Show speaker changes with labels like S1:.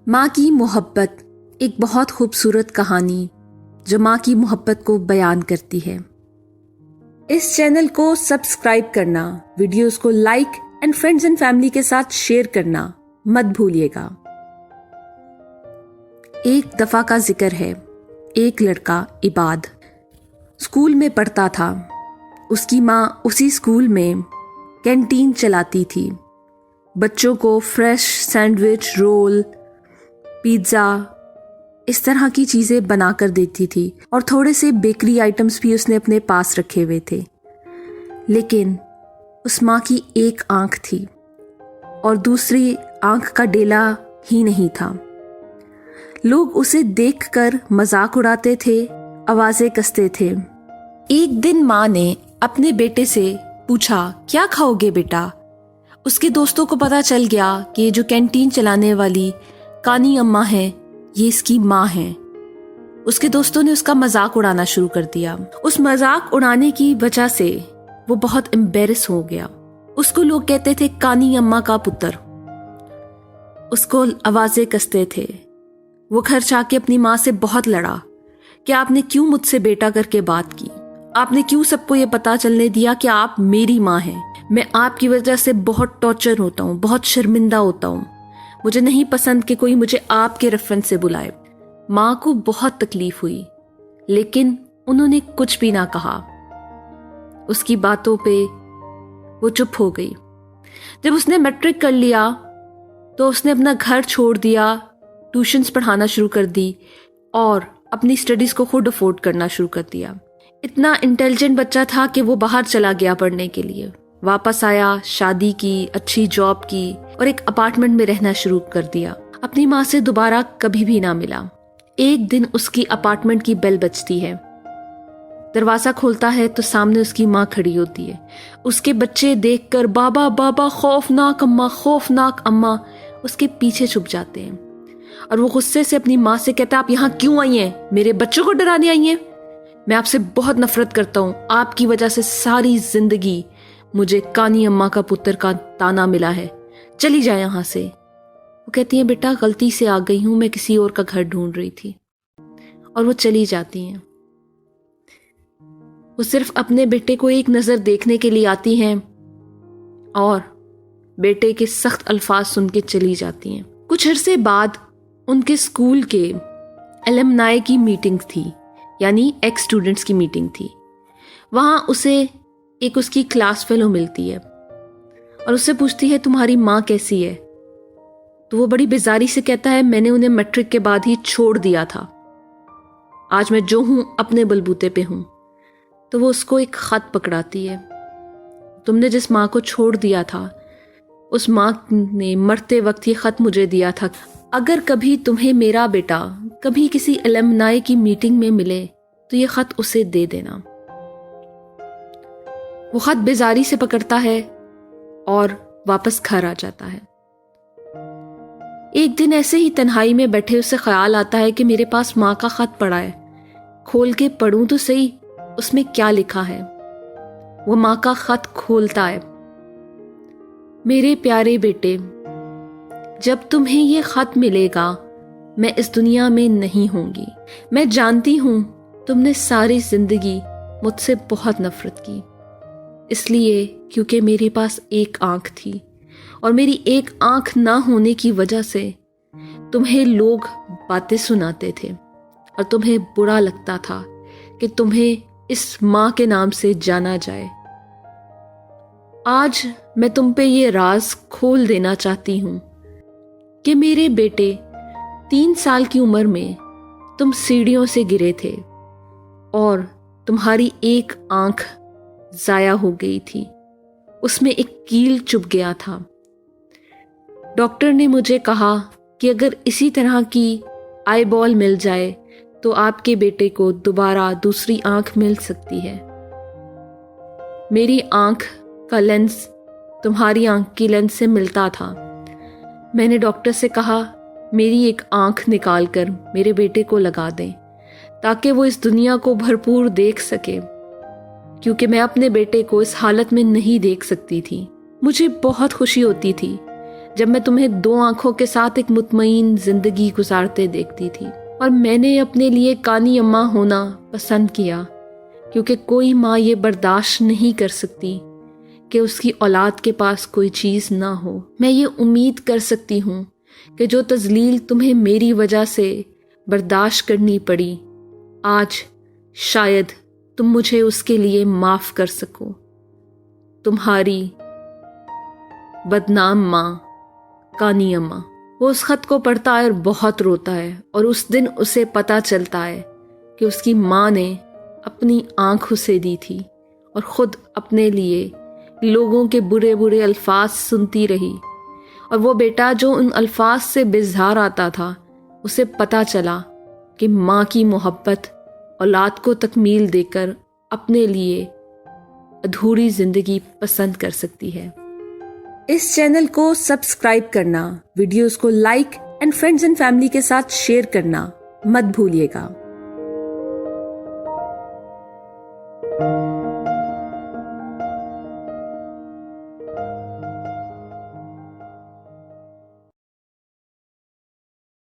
S1: माँ की मोहब्बत एक बहुत खूबसूरत कहानी जो माँ की मोहब्बत को बयान करती है। इस चैनल को सब्सक्राइब करना, वीडियोस को like and friends and family के साथ शेयर करना मत भूलिएगा। एक दफा का जिक्र है, एक लड़का इबाद स्कूल में पढ़ता था। उसकी माँ उसी स्कूल में कैंटीन चलाती थी। बच्चों को फ्रेश सैंडविच, रोल, पिज्ज़ा इस तरह की चीज़ें बनाकर देती थी और थोड़े से बेकरी आइटम्स भी उसने अपने पास रखे हुए थे। लेकिन उस माँ की एक आंख थी और दूसरी आंख का डेला ही नहीं था। लोग उसे देखकर मजाक उड़ाते थे, आवाज़ें कसते थे। एक दिन माँ ने अपने बेटे से पूछा, क्या खाओगे बेटा? उसके दोस्तों को पता चल गया कि ये जो कैंटीन चलाने वाली कानी अम्मा है, ये इसकी माँ है। उसके दोस्तों ने उसका मजाक उड़ाना शुरू कर दिया। उस मजाक उड़ाने की वजह से वो बहुत एम्बेरस हो गया। उसको लोग कहते थे कानी अम्मा का पुत्र। उसको आवाजें कसते थे। वो घर जाके अपनी माँ से बहुत लड़ा कि आपने क्यों मुझसे बेटा करके बात की, आपने क्यों सबको ये पता चलने दिया कि आप मेरी माँ हैं। मैं आपकी वजह से बहुत टॉर्चर होता हूँ, बहुत शर्मिंदा होता हूँ। मुझे नहीं पसंद कि कोई मुझे आपके रेफरेंस से बुलाए। माँ को बहुत तकलीफ हुई, लेकिन उन्होंने कुछ भी ना कहा। उसकी बातों पे वो चुप हो गई। जब उसने मैट्रिक कर लिया तो उसने अपना घर छोड़ दिया, ट्यूशन्स पढ़ाना शुरू कर दी और अपनी स्टडीज को खुद अफोर्ड करना शुरू कर दिया। इतना इंटेलिजेंट बच्चा था कि वो बाहर चला गया पढ़ने के लिए। वापस आया, शादी की, अच्छी जॉब की और एक अपार्टमेंट में रहना शुरू कर दिया। अपनी माँ से दोबारा कभी भी ना मिला। एक दिन उसकी अपार्टमेंट की बेल बजती है। दरवाजा खोलता है तो सामने उसकी माँ खड़ी होती है। उसके बच्चे देखकर बाबा बाबा खौफनाक अम्मा उसके पीछे छुप जाते हैं और वो गुस्से से अपनी माँ से कहता है, आप यहाँ क्यों आई हैं? मेरे बच्चों को डराने आई हैं? मैं आपसे बहुत नफरत करता हूँ। आपकी वजह से सारी जिंदगी मुझे कानी अम्मा का पुत्र का ताना मिला है। चली जाए यहाँ से। वो कहती है, बेटा गलती से आ गई हूँ, मैं किसी और का घर ढूंढ रही थी। और वो चली जाती हैं। वो सिर्फ अपने बेटे को एक नजर देखने के लिए आती हैं और बेटे के सख्त अल्फाज सुन के चली जाती हैं। कुछ अरसे बाद उनके स्कूल के एलुमनाई की मीटिंग थी, यानी एक्स स्टूडेंट्स की मीटिंग थी। वहां उसे एक उसकी क्लास फेलो मिलती है और उससे पूछती है, तुम्हारी माँ कैसी है? तो वो बड़ी बेजारी से कहता है, मैंने उन्हें मैट्रिक के बाद ही छोड़ दिया था। आज मैं जो हूं अपने बलबूते पे हूं। तो वो उसको एक खत पकड़ाती है, तुमने जिस माँ को छोड़ दिया था उस माँ ने मरते वक्त ये खत मुझे दिया था। अगर कभी तुम्हें मेरा बेटा कभी किसी एलुमनाई की मीटिंग में मिले तो ये खत उसे दे देना। वो खत बेजारी से पकड़ता है और वापस घर आ जाता है। एक दिन ऐसे ही तन्हाई में बैठे उसे ख्याल आता है कि मेरे पास माँ का खत पड़ा है, खोल के पढ़ूं तो सही उसमें क्या लिखा है। वो माँ का खत खोलता है। मेरे प्यारे बेटे, जब तुम्हें ये खत मिलेगा मैं इस दुनिया में नहीं होंगी। मैं जानती हूं तुमने सारी जिंदगी मुझसे बहुत नफरत की, इसलिए क्योंकि मेरे पास एक आंख थी और मेरी एक आंख ना होने की वजह से तुम्हें लोग बातें सुनाते थे और तुम्हें बुरा लगता था कि तुम्हें इस माँ के नाम से जाना जाए। आज मैं तुम पे ये राज खोल देना चाहती हूँ कि मेरे बेटे 3 साल की उम्र में तुम सीढ़ियों से गिरे थे और तुम्हारी एक आंख जाया हो गई थी, उसमें एक कील चुभ गया था। डॉक्टर ने मुझे कहा कि अगर इसी तरह की आई बॉल मिल जाए तो आपके बेटे को दोबारा दूसरी आंख मिल सकती है। मेरी आंख का लेंस तुम्हारी आंख की लेंस से मिलता था। मैंने डॉक्टर से कहा, मेरी एक आंख निकाल कर मेरे बेटे को लगा दें ताकि वो इस दुनिया को भरपूर देख सके, क्योंकि मैं अपने बेटे को इस हालत में नहीं देख सकती थी। मुझे बहुत खुशी होती थी جب میں تمہیں 2 آنکھوں کے ساتھ ایک مطمئن زندگی گزارتے دیکھتی تھی، اور میں نے اپنے لیے کانی اماں ہونا پسند کیا، کیونکہ کوئی ماں یہ برداشت نہیں کر سکتی کہ اس کی اولاد کے پاس کوئی چیز نہ ہو۔ میں یہ امید کر سکتی ہوں کہ جو تذلیل تمہیں میری وجہ سے برداشت کرنی پڑی، آج شاید تم مجھے اس کے لیے معاف کر سکو۔ تمہاری بدنام ماں، کانی اماں۔ وہ اس خط کو پڑھتا ہے اور بہت روتا ہے، اور اس دن اسے پتہ چلتا ہے کہ اس کی ماں نے اپنی آنکھ اسے دی تھی اور خود اپنے لیے لوگوں کے برے برے الفاظ سنتی رہی، اور وہ بیٹا جو ان الفاظ سے بیزار آتا تھا، اسے پتہ چلا کہ ماں کی محبت اولاد کو تکمیل دے کر اپنے لیے ادھوری زندگی پسند کر سکتی ہے۔ اس چینل کو سبسکرائب کرنا، ویڈیوز کو like and friends and family کے ساتھ شیئر کرنا مت بھولیے گا۔